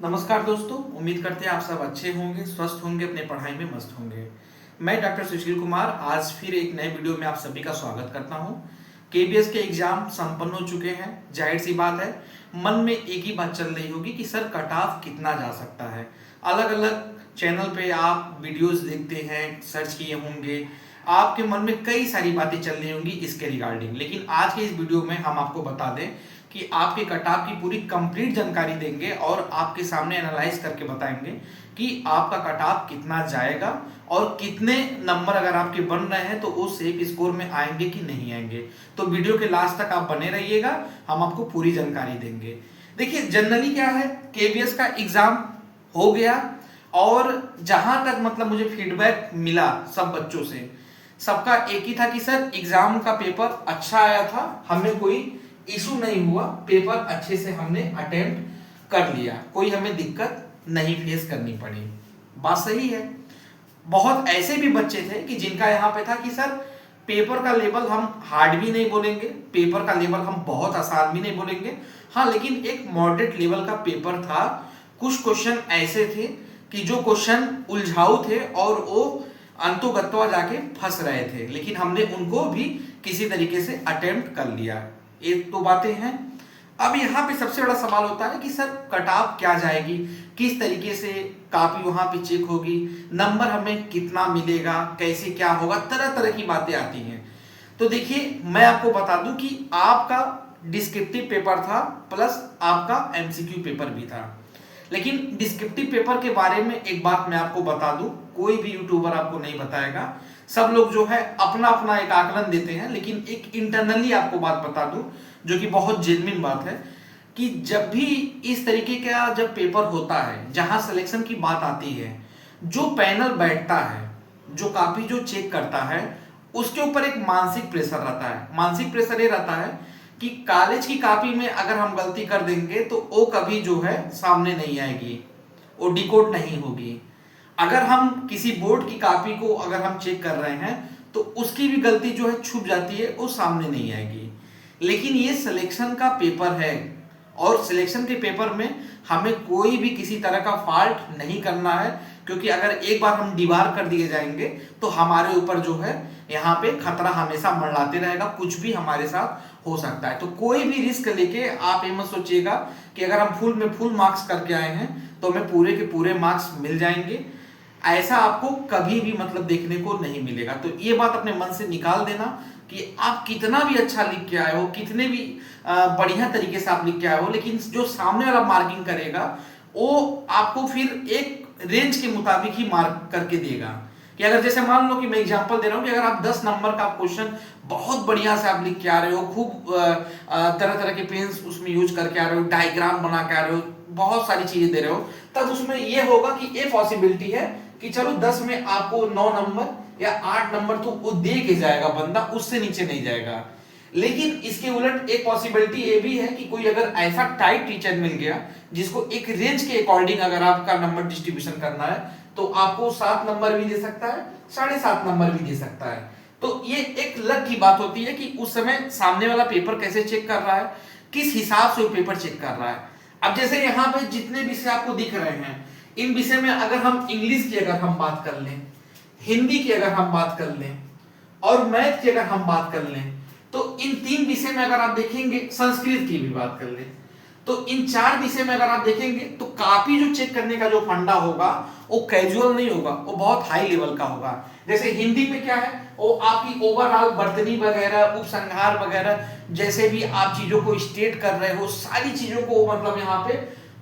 नमस्कार दोस्तों, उम्मीद करते हैं आप सब अच्छे होंगे, स्वस्थ होंगे, अपने पढ़ाई में मस्त होंगे। मैं डॉक्टर सुशील कुमार आज फिर एक नए वीडियो में आप सभी का स्वागत करता हूं। केबीएस के एग्जाम संपन्न हो चुके हैं। जाहिर सी बात है, मन में एक ही बात चल रही होगी कि सर कट ऑफ कितना जा सकता है। अलग अलग चैनल पे आप वीडियोस देखते हैं, सर्च किए होंगे, आपके मन में कई सारी बातें चल रही होंगी इसके रिगार्डिंग। लेकिन आज के इस वीडियो में हम आपको बता दें कि आपके कट ऑफ की पूरी कंप्लीट जानकारी देंगे और आपके सामने एनालाइज करके बताएंगे कि आपका कट ऑफ कितना जाएगा और कितने नंबर अगर आपके बन रहे हैं तो वो सेफ स्कोर में आएंगे कि नहीं आएंगे। तो वीडियो के लास्ट तक आप बने रहिएगा, हम आपको पूरी जानकारी देंगे। देखिए, जनरली क्या है, केबीएस का एग्जाम हो गया और जहां तक मतलब मुझे फीडबैक मिला सब बच्चों से, सबका एक ही था कि सर एग्जाम का पेपर अच्छा आया था, हमें कोई इशू नहीं हुआ, पेपर अच्छे से हमने अटेम्प्ट कर लिया, कोई हमें दिक्कत नहीं फेस करनी पड़ी। बात सही है। बहुत ऐसे भी बच्चे थे कि जिनका यहाँ पे था कि सर पेपर का लेवल हम हार्ड भी नहीं बोलेंगे, पेपर का लेवल हम बहुत आसान भी नहीं बोलेंगे, हाँ लेकिन एक मॉडरेट लेवल का पेपर था। कुछ क्वेश्चन ऐसे थे कि जो क्वेश्चन उलझाऊ थे और वो अंतोगत्वा जाके फंस रहे थे, लेकिन हमने उनको भी किसी तरीके से अटेम्प्ट कर लिया। एक तो बातें हैं। अब यहाँ पे सबसे बड़ा सवाल होता है कि सर कट ऑफ क्या जाएगी, किस तरीके से कॉपी वहां पे चेक होगी, नंबर हमें कितना मिलेगा, कैसे क्या होगा, तरह तरह की बातें आती हैं। तो देखिए, मैं आपको बता दूं कि आपका डिस्क्रिप्टिव पेपर था प्लस आपका एमसीक्यू पेपर भी था। लेकिन डिस्क्रिप्टिव पेपर के बारे में एक बात मैं आपको बता दूं, कोई भी यूट्यूबर आपको नहीं बताएगा। सब लोग जो है अपना अपना एक आकलन देते हैं, लेकिन एक इंटरनली आपको बात बता दूं जो कि बहुत जेन्युइन बात है कि जब भी इस तरीके का जब पेपर होता है जहां सिलेक्शन की बात आती है, जो पैनल बैठता है, जो कॉपी जो चेक करता है, उसके ऊपर एक मानसिक प्रेशर रहता है। मानसिक प्रेशर ये रहता है कि कॉलेज की कॉपी में अगर हम गलती कर देंगे तो वो कभी जो है सामने नहीं आएगी, वो डिकोड नहीं होगी। अगर हम किसी बोर्ड की कॉपी को अगर हम चेक कर रहे हैं तो उसकी भी गलती जो है छुप जाती है, वो सामने नहीं आएगी। लेकिन ये सिलेक्शन का पेपर है और सिलेक्शन के पेपर में हमें कोई भी किसी तरह का फॉल्ट नहीं करना है, क्योंकि अगर एक बार हम दीवार कर दिए जाएंगे तो हमारे ऊपर जो है यहाँ पे खतरा हमेशा मंडराते रहेगा, कुछ भी हमारे साथ हो सकता है। तो कोई भी रिस्क लेके आप ये मत सोचिएगा कि अगर हम फुल में फुल मार्क्स करके आए हैं तो हमें पूरे के पूरे मार्क्स मिल जाएंगे, ऐसा आपको कभी भी मतलब देखने को नहीं मिलेगा। तो ये बात अपने मन से निकाल देना कि आप कितना भी अच्छा लिख के आए हो, कितने भी बढ़िया तरीके से आप लिख के आए हो, लेकिन जो सामने वाला मार्किंग करेगा वो आपको फिर एक रेंज के मुताबिक ही मार्क करके देगा। कि अगर जैसे मान लो कि मैं एग्जांपल दे रहा हूं कि अगर आप 10 नंबर का क्वेश्चन बहुत बढ़िया से आप लिख के आ रहे हो, खूब तरह तरह के पेन्स उसमें यूज करके आ रहे हो, डायग्राम बना के आ रहे हो, बहुत सारी चीजें दे रहे हो, तब उसमें ये होगा कि ये पॉसिबिलिटी है कि चलो 10 में आपको 9 नंबर या 8 नंबर तो वो दे के जाएगा बंदा, उससे नीचे नहीं जाएगा। लेकिन इसके उलट एक पॉसिबिलिटी ये भी है कि कोई अगर ऐसा टाइप टीचर मिल गया जिसको एक रेंज के अकॉर्डिंग अगर आपका नंबर डिस्ट्रीब्यूशन करना है तो आपको 7 नंबर भी दे सकता है, 7.5 नंबर भी दे सकता है। तो ये एक लक की बात होती है कि उस समय सामने वाला पेपर कैसे चेक कर रहा है, किस हिसाब से वो पेपर चेक कर रहा है। अब जैसे यहाँ पे जितने विषय आपको दिख रहे हैं, इन विषय में अगर हम इंग्लिश की अगर हम बात कर लें, हिंदी की अगर हम बात कर लें और मैथ की अगर हम बात कर लें, तो इन 3 विषय में अगर आप देखेंगे, संस्कृत की भी बात कर लें, तो इन 4 विषय में अगर आप देखेंगे तो कॉपी जो चेक करने का जो फंडा होगा वो कैजुअल नहीं होगा, वो बहुत हाई लेवल का होगा। जैसे हिंदी में क्या है, वो आपकी ओवरऑल वर्तनी वगैरह, उपसंहार वगैरह, जैसे भी आप चीजों को स्टेट कर रहे हो, सारी चीजों को मतलब यहाँ पे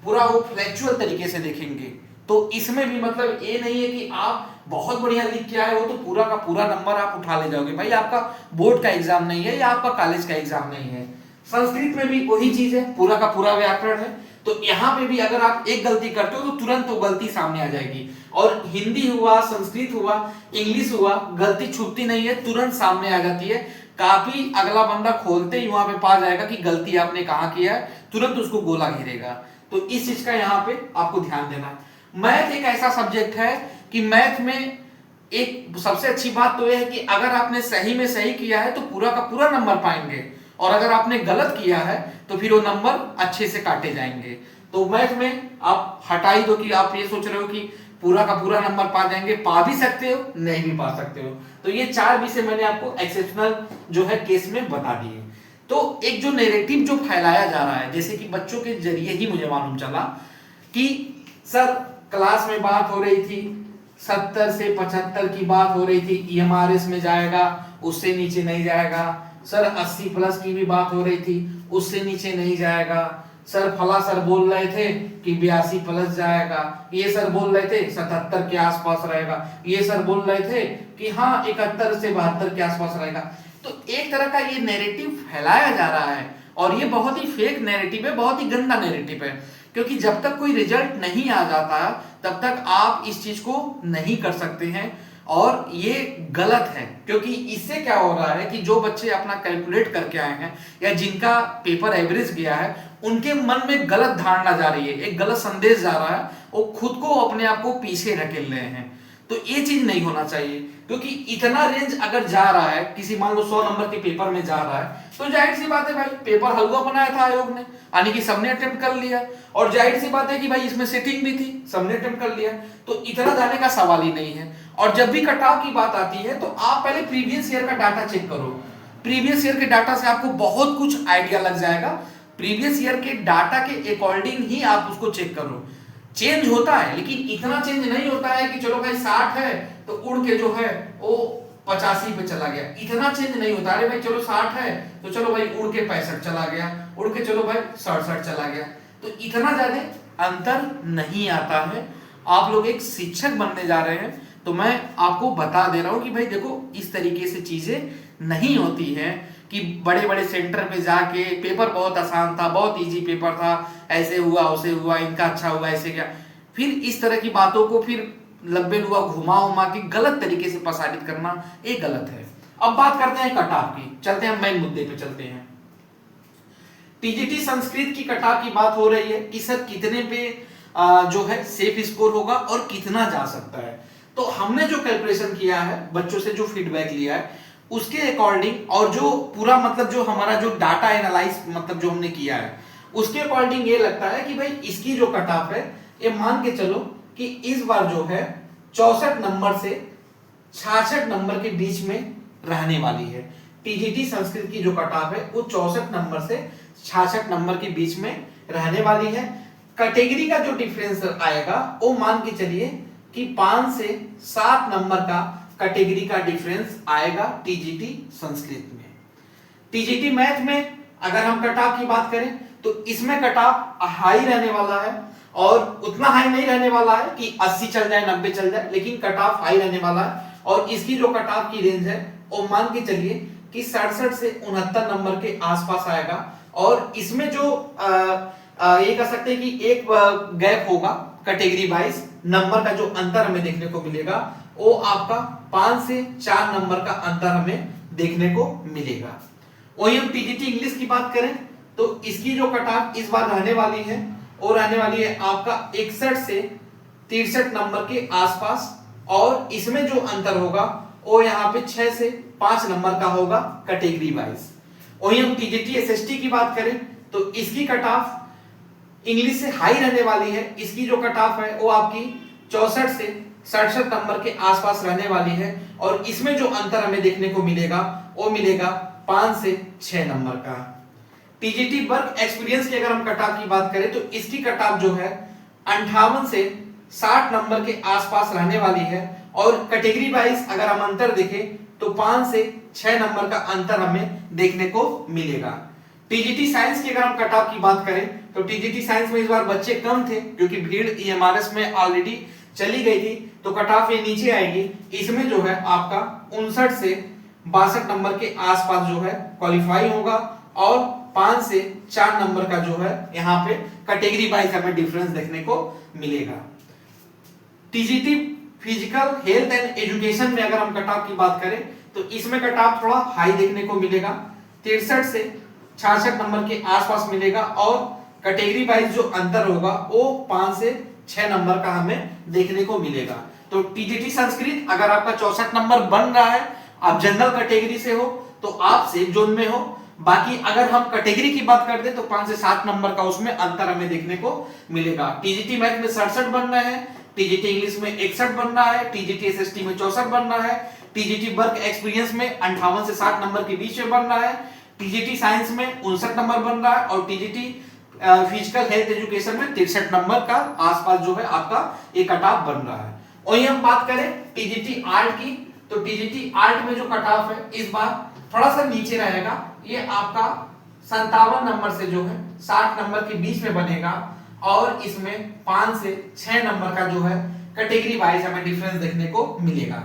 पूरा वो फ्लैक्चुअल तरीके से देखेंगे। तो इसमें भी मतलब ये नहीं है कि आप बहुत बढ़िया लिख के आए हो तो पूरा का पूरा नंबर आप उठा ले जाओगे। भाई आपका बोर्ड का एग्जाम नहीं है या आपका कॉलेज का एग्जाम नहीं है। संस्कृत में भी वही चीज है, पूरा का पूरा व्याकरण है, तो यहाँ पे भी अगर आप एक गलती करते हो तो तुरंत वो गलती सामने आ जाएगी। और हिंदी हुआ, संस्कृत हुआ, इंग्लिश हुआ, गलती छुपती नहीं है, तुरंत सामने आ जाती है। काफी अगला बंदा खोलते ही वहां पे पा जाएगा कि गलती आपने कहाँ किया है, तुरंत उसको गोला घेरेगा। तो इस चीज का यहाँ पे आपको ध्यान देना है। मैथ एक ऐसा सब्जेक्ट है कि मैथ में एक सबसे अच्छी बात तो यह है कि अगर आपने सही में सही किया है तो पूरा का पूरा नंबर पाएंगे, और अगर आपने गलत किया है तो फिर वो नंबर अच्छे से काटे जाएंगे। तो मैथ में आप हटा ही दो कि आप ये सोच रहे हो कि पूरा का पूरा नंबर पा जाएंगे, पा भी सकते हो, नहीं भी पा सकते हो। तो ये 4 विषय मैंने आपको एक्सेप्शनल जो है केस में बता दिए। तो एक जो नैरेटिव जो फैलाया जा रहा है, जैसे कि बच्चों के जरिए ही मुझे मालूम चला कि सर क्लास में बात हो रही थी 70 से 75 की बात हो रही थी, ईएमआरएस में जाएगा, उससे नीचे नहीं जाएगा। सर 80 प्लस की भी बात हो रही थी, उससे नीचे नहीं जाएगा। सर फला सर बोल रहे थे कि 82 प्लस जाएगा, ये सर बोल रहे थे 77 के आसपास रहेगा, ये सर बोल रहे थे कि हाँ 71 से 72 के आसपास रहेगा। तो एक तरह का ये नैरेटिव फैलाया जा रहा है और ये बहुत ही फेक नैरेटिव है, बहुत ही गंदा नैरेटिव है। क्योंकि जब तक कोई रिजल्ट नहीं आ जाता तब तक आप इस चीज को नहीं कर सकते हैं और ये गलत है। क्योंकि इससे क्या हो रहा है कि जो बच्चे अपना कैलकुलेट करके आए हैं या जिनका पेपर एवरेज गया है, उनके मन में गलत धारणा जा रही है, एक गलत संदेश जा रहा है, वो खुद को अपने आप को पीछे ढकेल रहे हैं। तो ये चीज नहीं होना चाहिए। क्योंकि इतना रेंज अगर जा रहा है, किसी मान लो 100 नंबर के पेपर में जा रहा है, तो जाहिर सी बात है भाई पेपर हलवा बनाया था आयोग ने, यानी कि सबने अटेम्प्ट कर लिया, और जाहिर सी बात है कि भाई इसमें सेटिंग भी थी, सबने अटेम्प्ट कर लिया, तो इतना जाने का सवाल ही नहीं है। और जब भी कटाव की बात आती है तो आप पहले प्रीवियस ईयर का डाटा चेक करो। प्रीवियस ईयर के डाटा से आपको बहुत कुछ आइडिया लग जाएगा। प्रीवियस ईयर के डाटा के अकॉर्डिंग ही आप उसको चेक करो। चेंज होता है लेकिन इतना चेंज नहीं होता है कि चलो भाई 60 है तो उड़ के जो है वो 85 पे चला गया, इतना चेंज नहीं होता। अरे भाई चलो 60 है तो चलो भाई उड़ के 65 चला गया, उड़ के चलो भाई 67 चला गया, तो इतना ज्यादा अंतर नहीं आता है। आप लोग एक शिक्षक बनने जा रहे हैं तो मैं आपको बता दे रहा हूं कि भाई देखो इस तरीके से चीजें नहीं होती है कि बड़े बड़े सेंटर पे जाके पेपर बहुत आसान था, बहुत इजी पेपर था, ऐसे हुआ वैसे हुआ, इनका अच्छा हुआ ऐसे क्या, फिर इस तरह की बातों को फिर लंबे लुआ घुमा उमा के गलत तरीके से प्रसारित करना ये गलत है। अब बात करते हैं कटाव की, चलते हैं मेन मुद्दे पे चलते हैं। टीजीटी संस्कृत की कटाव की बात हो रही है कि सर कितने पे जो है सेफ स्कोर होगा और कितना जा सकता है। तो हमने जो कैलकुलेशन किया है, बच्चों से जो फीडबैक लिया है उसके अकॉर्डिंग, और जो पूरा मतलब जो हमारा जो डाटा एनालाइज मतलब जो हमने किया है उसके अकॉर्डिंग ये लगता है कि भाई इसकी जो कट ऑफ है, ये मान के चलो कि इस बार जो है 64 नंबर से 66 नंबर के बीच में रहने वाली है। टीजीटी संस्कृत की जो कट ऑफ है वो 64 नंबर से 66 नंबर के बीच में रहने वाली है। कैटेगरी का जो डिफरेंस आएगा वो मान के चलिए कि 5 से 7 नंबर का कैटेगरी का डिफरेंस आएगा टीजीटी संस्कृत में। टीजीटी मैथ में अगर हम कट ऑफ की बात करें तो इसमें कट ऑफ हाई रहने वाला है, और उतना हाई नहीं रहने वाला है कि 80 चल जाए 90 चल जाए, लेकिन कट ऑफ हाई रहने वाला है। और इसकी जो कट ऑफ की रेंज है वो मान के चलिए कि 67 से 69 नंबर के आसपास आएगा। और इसमें जो ये कह सकते हैं कि एक गैप होगा कैटेगरी वाइज, नंबर का जो अंतर हमें देखने को मिलेगा वो आपका 5 से 4 नंबर का अंतर हमें देखने को मिलेगा। वही हम टीजीटी इंग्लिश की बात करें तो इसकी जो कट ऑफ इस बार रहने वाली है वो रहने वाली है आपका 61 से 63 नंबर के आसपास, और इसमें जो अंतर होगा वो यहाँ पे 6 से 5 नंबर का होगा कैटेगरी वाइज। वही हम टीजीटी एसएसटी की बात करें तो इसकी कट ऑफ इंग्लिश से हाई रहने वाली है। इसकी जो कट ऑफ है वो आपकी 64 से 67 नंबर के आसपास रहने वाली है, और इसमें जो अंतर हमें देखने को मिलेगा वो मिलेगा 5 से 6 नंबर का। टीजीटी वर्क एक्सपीरियंस की अगर हम कट ऑफ की बात करें तो इसकी कट ऑफ जो है 58 से 60 नंबर के आसपास रहने वाली है, और कैटेगरी वाइज अगर हम अंतर देखें तो 5 से 6 नंबर का अंतर हमें देखने को मिलेगा। टीजीटी साइंस की अगर हम कट ऑफ की बात करें तो टीजीटी साइंस में इस बार बच्चे कम थे क्योंकि भीड़ ईएमआरएस में ऑलरेडी चली गई थी, तो कट ऑफ ये नीचे आएगी। इसमें जो है आपका 59 से 62 नंबर के आसपास जो है क्वालिफाई होगा, और 5 से 4 नंबर का जो है यहाँ पे कैटेगरी वाइज हमें डिफरेंस देखने को मिलेगा। TGT physical health and education में अगर हम कट ऑफ की बात करें तो इसमें कट ऑफ थोड़ा हाई देखने को मिलेगा, 63 से 66 नंबर के आसपास मिलेगा, और कैटेगरी वाइज जो अंतर होगा वो 5 से 6 नंबर का हमें देखने को मिलेगा। तो टीजीटी संस्कृत अगर आपका 64 नंबर बन रहा है, आप जनरल कैटेगरी से हो तो आप सेफ जोन में हो, बाकी अगर हम कैटेगरी की बात करते तो 5 से 7 नंबर का उसमें अंतर हमें देखने को मिलेगा। टीजीटी मैथ में 67 बनना है, टीजीटी इंग्लिश में 61 बनना है, टीजीटी एसएसटी में 64 बनना है, टीजीटी वर्क एक्सपीरियंस में 58 से 60 नंबर के बीच में बनना है, टीजीटी साइंस में 59 नंबर बन रहा है और टीजीटी फिजिकल हेल्थ एजुकेशन में 63 नंबर का आसपास जो है आपका ये कट ऑफ बन रहा है। वही हम बात करें टीजीटी आर्ट की, तो टीजीटी आर्ट में जो कट ऑफ है इस बार थोड़ा सा नीचे रहेगा, ये आपका 57 नंबर से जो है 60 नंबर के बीच में बनेगा और इसमें 5 से 6 नंबर का जो है कैटेगरी वाइज हमें डिफरेंस देखने को मिलेगा।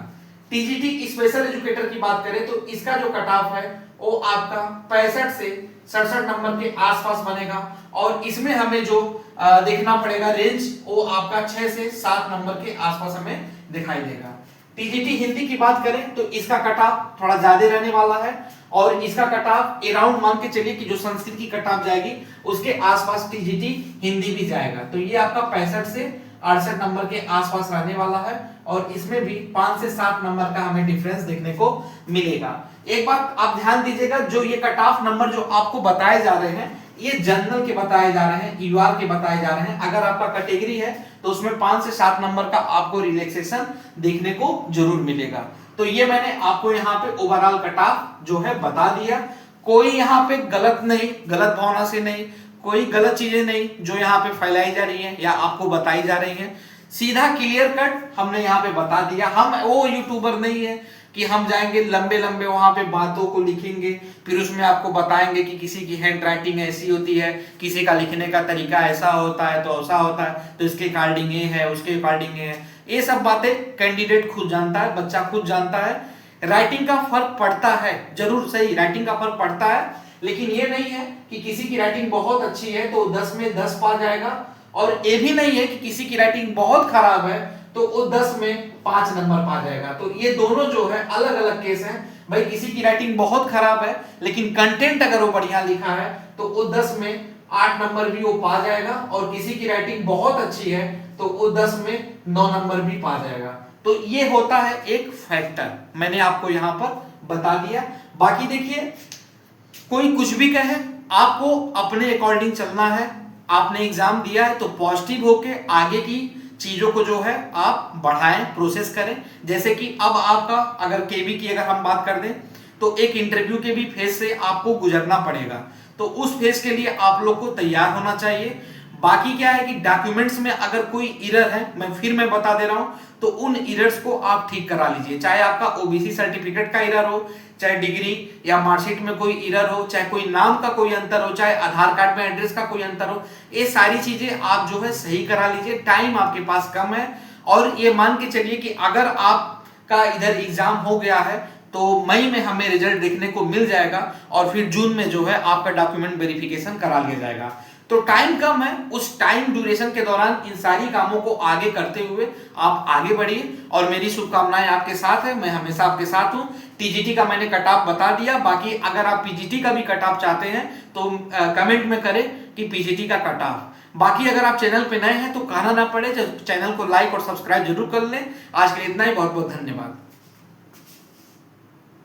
टीजीटी स्पेशल एजुकेटर की बात करें तो इसका जो कट ऑफ है वो आपका 65 से 67 नंबर के आसपास बनेगा और इसमें हमें जो देखना पड़ेगा रेंज वो आपका 6 से 7 नंबर के आसपास हमें दिखाई देगा। टीजीटी हिंदी की बात करें तो इसका कट ऑफ थोड़ा ज्यादा रहने वाला है और इसका कट ऑफ अराउंड मान के चलिए कि जो संस्कृत की कट ऑफ जाएगी उसके आसपास टीजीटी हिंदी भी जाएगा, तो ये आपका 65 से 68 नंबर के आसपास रहने वाला है और इसमें भी 5 से 7 नंबर का हमें डिफरेंस देखने को मिलेगा। एक बात आप ध्यान दीजिएगा, जो ये कट ऑफ नंबर जो आपको बताए जा रहे हैं ये जनरल के बताए जा रहे हैं, यूआर के बताए जा रहे हैं। अगर आपका कैटेगरी है तो उसमें 5 से 7 नंबर का आपको रिलैक्सेशन देखने को जरूर मिलेगा। तो ये मैंने आपको यहाँ पे ओवरऑल कट ऑफ जो है बता दिया। कोई यहाँ पे गलत नहीं, गलत भावना से नहीं, कोई गलत चीजें नहीं जो यहाँ पे फैलाई जा रही है या आपको बताई जा रही है, सीधा क्लियर कट हमने यहाँ पे बता दिया। हम वो यूट्यूबर नहीं है कि हम जाएंगे लंबे लंबे वहां पे बातों को लिखेंगे फिर उसमें आपको बताएंगे कि किसी की हैंड राइटिंग ऐसी होती है, किसी का लिखने का तरीका ऐसा होता है तो ऐसा होता है, तो इसके अकॉर्डिंग ये है उसके अकॉर्डिंग ये है। ये सब बातें कैंडिडेट खुद जानता है, बच्चा खुद जानता है। राइटिंग का फर्क पड़ता है जरूर, सही राइटिंग का फर्क पड़ता है, लेकिन ये नहीं है कि किसी की राइटिंग बहुत अच्छी है तो 10 में 10 पा जाएगा और ये भी नहीं है कि किसी की राइटिंग बहुत खराब है तो वो 10 में 5 नंबर पा जाएगा। तो ये दोनों जो है अलग अलग केस हैं। भाई किसी की राइटिंग बहुत खराब है लेकिन कंटेंट अगर वो बढ़िया लिखा है तो वो 10 में 8 नंबर भी वो पा जाएगा और किसी की राइटिंग बहुत अच्छी है तो वो 10 में 9 नंबर भी पा जाएगा। तो ये होता है एक फैक्टर, मैंने आपको यहाँ पर बता दिया। बाकी देखिए कोई कुछ भी कहे, आपको अपने अकॉर्डिंग चलना है। आपने एग्जाम दिया है तो पॉजिटिव होके आगे की चीजों को जो है आप बढ़ाएं, प्रोसेस करें। जैसे कि अब आपका अगर केबी की अगर हम बात कर दें तो एक इंटरव्यू के भी फेज से आपको गुजरना पड़ेगा, तो उस फेज के लिए आप लोग को तैयार होना चाहिए। बाकी क्या है कि डॉक्यूमेंट्स में अगर कोई एरर है, मैं बता दे रहा हूं, तो उन एरर्स को आप ठीक करा लीजिए। चाहे आपका ओबीसी सर्टिफिकेट का एरर हो, चाहे डिग्री या मार्कशीट में कोई एरर हो, चाहे कोई नाम का कोई अंतर हो, चाहे आधार कार्ड में एड्रेस का कोई अंतर हो, ये सारी चीजें आप जो है सही करा लीजिए। टाइम आपके पास कम है और ये मान के चलिए कि अगर आपका इधर एग्जाम हो गया है तो मई में हमें रिजल्ट देखने को मिल जाएगा और फिर जून में जो है आपका डॉक्यूमेंट वेरिफिकेशन करा लिया जाएगा। तो टाइम कम है, उस टाइम ड्यूरेशन के दौरान इन सारी कामों को आगे करते हुए आप आगे बढ़िए और मेरी शुभकामनाएं आपके साथ है, मैं हमेशा आपके साथ हूं। टीजीटी का मैंने कट ऑफ बता दिया, बाकी अगर आप पीजीटी का भी कट ऑफ चाहते हैं तो कमेंट में करें कि पीजीटी का कट ऑफ। बाकी अगर आप चैनल पे नए हैं तो कहना ना पड़े, चैनल को लाइक और सब्सक्राइब जरूर कर लें। आज के लिए इतना ही, बहुत बहुत धन्यवाद।